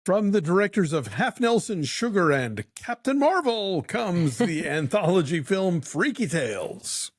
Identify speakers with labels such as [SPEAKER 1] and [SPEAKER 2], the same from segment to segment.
[SPEAKER 1] From the directors of Half Nelson, Sugar, and Captain Marvel comes the anthology film Freaky Tales.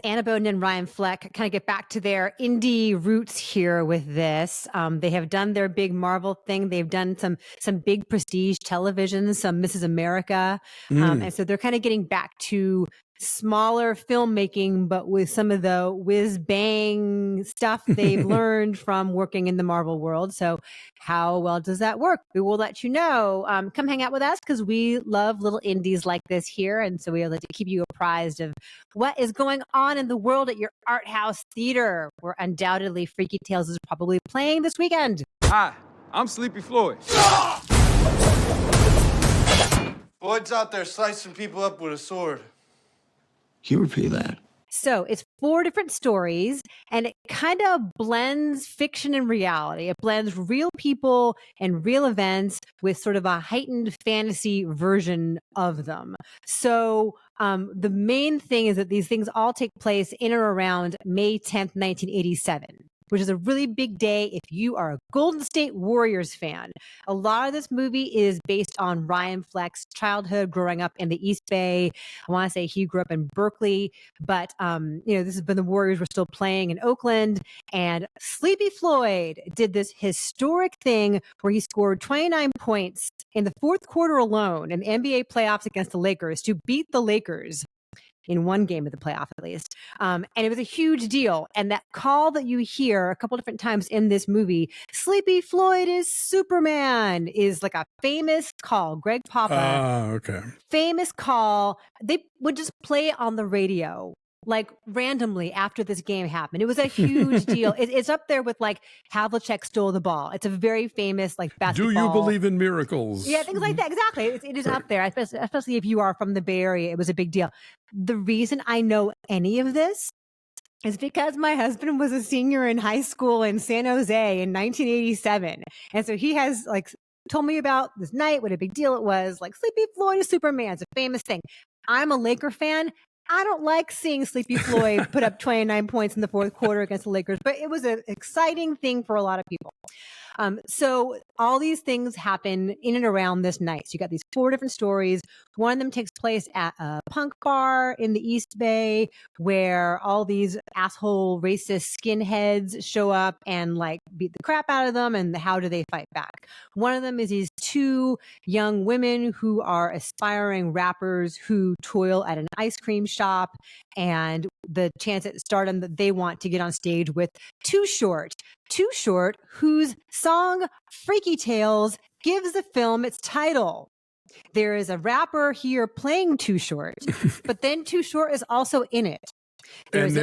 [SPEAKER 2] Anna Boden and Ryan Fleck kind of get back to their indie roots here with this. They have done their big Marvel thing. They've done some big prestige television, some Mrs. America. And so they're kind of getting back to smaller filmmaking, but with some of the whiz bang stuff they've learned from working in the Marvel world. So how well does that work? We will let you know. Come hang out with us because we love little indies like this here. And so we like to keep you apprised of what is going on in the world at your art house theater, where undoubtedly Freaky Tales is probably playing this weekend.
[SPEAKER 3] Hi, I'm Sleepy Floyd.
[SPEAKER 4] Floyd's out there slicing people up with a sword.
[SPEAKER 5] Can you repeat that?
[SPEAKER 2] So it's 4 different stories, and it kind of blends fiction and reality. It blends real people and real events with sort of a heightened fantasy version of them. So the main thing is that these things all take place in or around May 10th, 1987. Which is a really big day if you are a Golden State Warriors fan. A lot of this movie is based on Ryan Fleck's childhood growing up in the East Bay. I want to say he grew up in Berkeley, but this is when the Warriors were still playing in Oakland. And Sleepy Floyd did this historic thing where he scored 29 points in the fourth quarter alone in the NBA playoffs against the Lakers to beat the Lakers. In one game of the playoff, at least. And it was a huge deal. And that call that you hear a couple different times in this movie, Sleepy Floyd is Superman, is like a famous call. Greg Papa. Famous call. They would just play it on the radio, like randomly after this game happened. It was a huge deal. It's up there with like Havlicek stole the ball. It's a very famous like basketball.
[SPEAKER 1] Do you believe in miracles?
[SPEAKER 2] Yeah, things like that. Exactly. It is up there, especially if you are from the Bay Area. It was a big deal. The reason I know any of this is because my husband was a senior in high school in San Jose in 1987. And so he has like told me about this night, what a big deal it was. Like Sleepy Floyd is Superman. It's a famous thing. I'm a Laker fan. I don't like seeing Sleepy Floyd put up 29 points in the fourth quarter against the Lakers, but it was an exciting thing for a lot of people. So all these things happen in and around this night. So you got these 4 different stories. One of them takes place at a punk bar in the East Bay where all these asshole racist skinheads show up and like beat the crap out of them. And how do they fight back? One of them is these 2 young women who are aspiring rappers who toil at an ice cream shop, and the chance at stardom that they want to get on stage with Too Short, whose song Freaky Tales gives the film its title. There is a rapper here playing Too Short, but then Too Short is also in it. There's an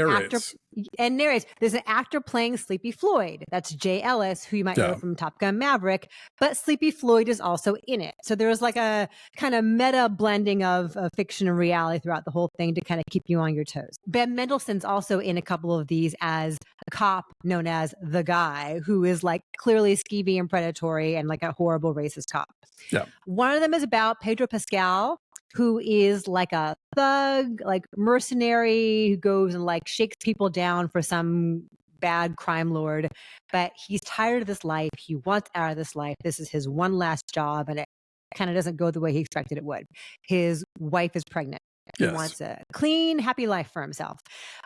[SPEAKER 2] narrates. There's an actor playing Sleepy Floyd. That's Jay Ellis, who you might know from Top Gun Maverick, but Sleepy Floyd is also in it. So there's like a kind of meta blending of fiction and reality throughout the whole thing to kind of keep you on your toes. Ben Mendelsohn's also in a couple of these as a cop known as The Guy, who is like clearly skeevy and predatory and like a horrible racist cop.
[SPEAKER 1] Yeah.
[SPEAKER 2] One of them is about Pedro Pascal, who is like a thug, like mercenary who goes and like shakes people down for some bad crime lord. But he's tired of this life. He wants out of this life. This is his one last job, and it kind of doesn't go the way he expected it would. His wife is pregnant. He wants a clean, happy life for himself.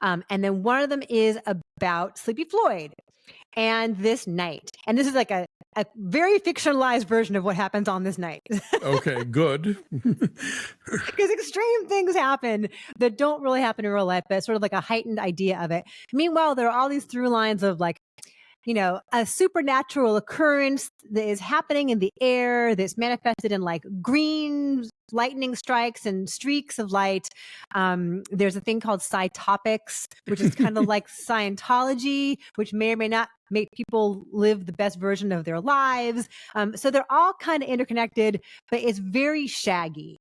[SPEAKER 2] And then one of them is about Sleepy Floyd and this night. And this is like a very fictionalized version of what happens on this night.
[SPEAKER 1] Okay, good.
[SPEAKER 2] Because extreme things happen that don't really happen in real life, but it's sort of like a heightened idea of it. Meanwhile, there are all these through lines of like, a supernatural occurrence that is happening in the air that's manifested in like green lightning strikes and streaks of light. There's a thing called Sci-Topics, which is kind of like Scientology, which may or may not make people live the best version of their lives. So they're all kind of interconnected, but it's very shaggy.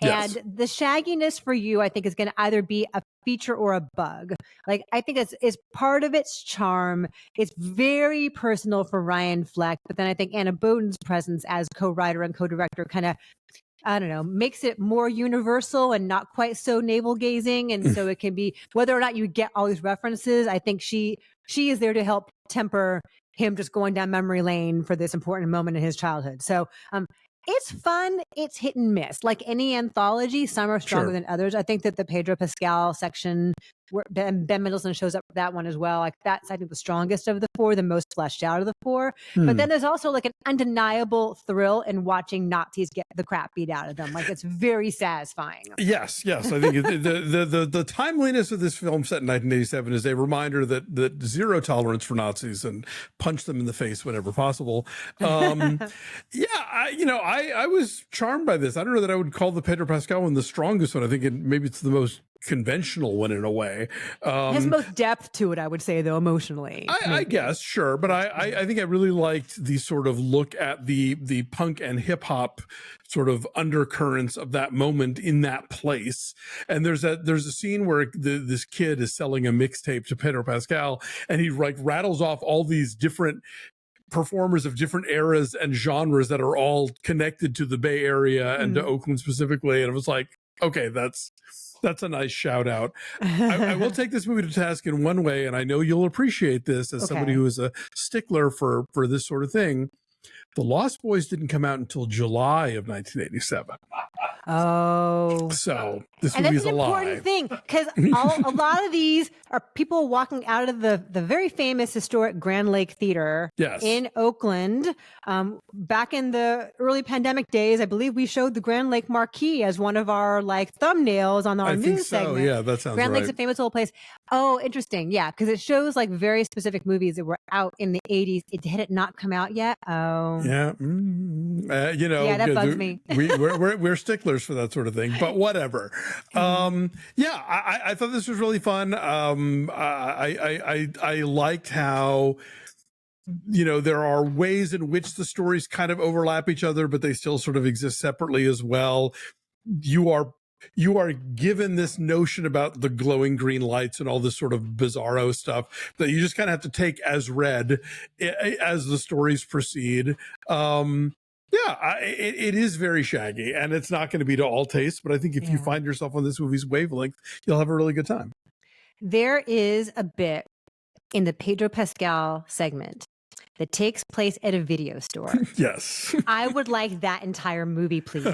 [SPEAKER 1] Yes.
[SPEAKER 2] And the shagginess for you, I think, is going to either be a feature or a bug. Like, I think it's part of its charm. It's very personal for Ryan Fleck, but then I think Anna Boden's presence as co-writer and co-director kind of, I don't know, makes it more universal and not quite so navel-gazing. And so it can be, whether or not you get all these references, I think she is there to help temper him just going down memory lane for this important moment in his childhood. So it's fun. It's hit and miss. Like any anthology, some are stronger than others. I think that the Pedro Pascal section, where Ben Mendelsohn shows up with that one as well. Like that's, I think, the strongest of the four, the most fleshed out of the four. But then there's also like an undeniable thrill in watching Nazis get the crap beat out of them. Like it's very satisfying.
[SPEAKER 1] Yes. I think the timeliness of this film set in 1987 is a reminder that zero tolerance for Nazis and punch them in the face whenever possible. I was charmed by this. I don't know that I would call the Pedro Pascal one the strongest one. I think maybe it's the most conventional one in a way.
[SPEAKER 2] Has most depth to it, I would say, though, emotionally.
[SPEAKER 1] I guess, sure. But I think I really liked the sort of look at the punk and hip hop sort of undercurrents of that moment in that place. And there's a scene where this kid is selling a mixtape to Pedro Pascal, and he like rattles off all these different performers of different eras and genres that are all connected to the Bay Area and to Oakland specifically. And it was like, okay, that's a nice shout out. I will take this movie to task in one way, and I know you'll appreciate this as somebody who is a stickler for this sort of thing. The Lost Boys didn't come out until July of 1987.
[SPEAKER 2] Oh,
[SPEAKER 1] so this
[SPEAKER 2] and
[SPEAKER 1] movie's
[SPEAKER 2] that's an important thing, because a lot of these are people walking out of the very famous historic Grand Lake Theater in Oakland. Back in the early pandemic days, I believe we showed the Grand Lake Marquee as one of our like thumbnails on our news segment.
[SPEAKER 1] Yeah, that sounds
[SPEAKER 2] Grand
[SPEAKER 1] right.
[SPEAKER 2] Lake's a famous old place. Oh, interesting. Yeah, because it shows like very specific movies that were out in the 80s. Had it not come out yet? Oh,
[SPEAKER 1] yeah.
[SPEAKER 2] That bugs me.
[SPEAKER 1] We're sticklers for that sort of thing, but whatever. I thought this was really fun. I liked how, there are ways in which the stories kind of overlap each other, but they still sort of exist separately as well. You are given this notion about the glowing green lights and all this sort of bizarro stuff that you just kind of have to take as read as the stories proceed. It is very shaggy, and it's not going to be to all tastes, but I think if you find yourself on this movie's wavelength, you'll have a really good time.
[SPEAKER 2] There is a bit in the Pedro Pascal segment that takes place at a video store.
[SPEAKER 1] Yes.
[SPEAKER 2] I would like that entire movie, please.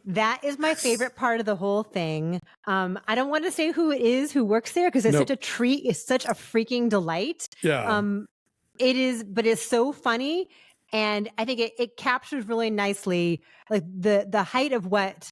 [SPEAKER 2] That is my favorite part of the whole thing. I don't want to say who it is who works there, because it's such a treat. It's such a freaking delight.
[SPEAKER 1] Yeah.
[SPEAKER 2] It is, but it's so funny. And I think it captures really nicely like the height of what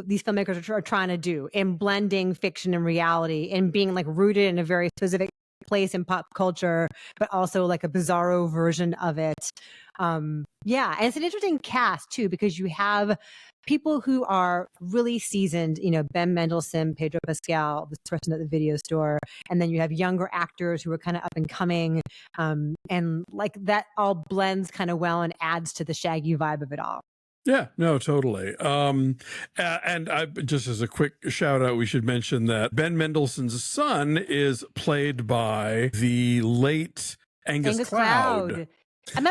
[SPEAKER 2] these filmmakers are trying to do in blending fiction and reality and being like rooted in a very specific place in pop culture, but also like a bizarro version of it. And it's an interesting cast too, because you have people who are really seasoned, Ben Mendelsohn, Pedro Pascal, this person at the video store, and then you have younger actors who are kind of up and coming, and like that all blends kind of well and adds to the shaggy vibe of it all.
[SPEAKER 1] Yeah, no, totally. And I just as a quick shout out, we should mention that Ben Mendelsohn's son is played by the late Angus Cloud.
[SPEAKER 2] I'm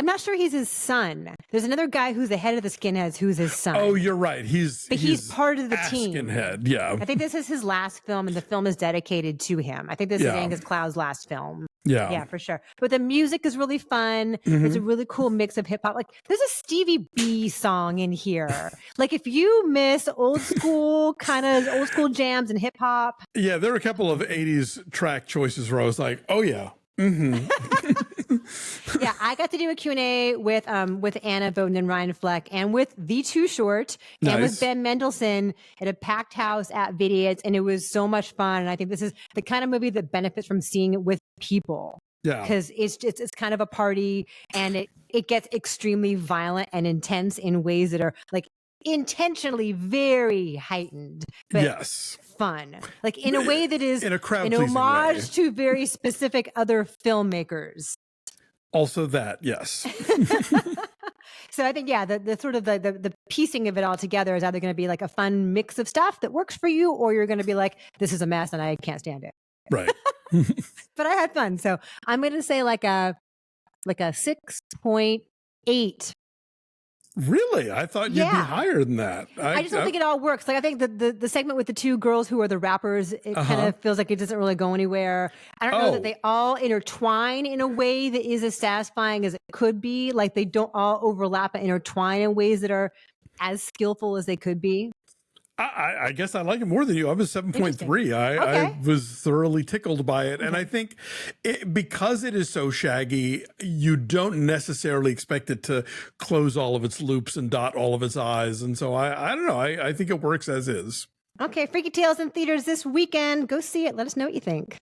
[SPEAKER 2] not sure he's his son. There's another guy who's the head of the Skinheads who's his son.
[SPEAKER 1] Oh, you're right. He's
[SPEAKER 2] part of the team.
[SPEAKER 1] Skinhead, yeah.
[SPEAKER 2] I think this is his last film, and the film is dedicated to him. I think this is Angus Cloud's last film. Yeah, for sure. But the music is really fun. It's a really cool mix of hip hop. Like there's a Stevie B song in here. Like if you miss old school jams and hip hop.
[SPEAKER 1] Yeah, there are a couple of 80s track choices where I was like, oh yeah.
[SPEAKER 2] Yeah, I got to do a Q&A with Anna Boden and Ryan Fleck, and with the Too Short, and with Ben Mendelsohn at a packed house at Vidiots, and it was so much fun. And I think this is the kind of movie that benefits from seeing it with people. Yeah, because it's kind of a party, and it gets extremely violent and intense in ways that are like intentionally very heightened, but fun, like in a way that is
[SPEAKER 1] in a crowd
[SPEAKER 2] an homage to very specific other filmmakers.
[SPEAKER 1] Also that, yes.
[SPEAKER 2] So I think, the sort of the piecing of it all together is either going to be like a fun mix of stuff that works for you, or you're going to be like, this is a mess and I can't stand it.
[SPEAKER 1] Right.
[SPEAKER 2] But I had fun. So I'm going to say like a 6.8
[SPEAKER 1] Really? I thought you'd be
[SPEAKER 2] Yeah.
[SPEAKER 1] higher than that.
[SPEAKER 2] I just don't think it all works. Like I think the segment with the two girls who are the rappers, it kind of feels like it doesn't really go anywhere. I don't know that they all intertwine in a way that is as satisfying as it could be. Like they don't all overlap and intertwine in ways that are as skillful as they could be.
[SPEAKER 1] I guess I like it more than you. I was 7.3. I was thoroughly tickled by it. And I think because it is so shaggy, you don't necessarily expect it to close all of its loops and dot all of its I's. And so I don't know. I think it works as is.
[SPEAKER 2] Okay, Freaky Tales in theaters this weekend. Go see it. Let us know what you think.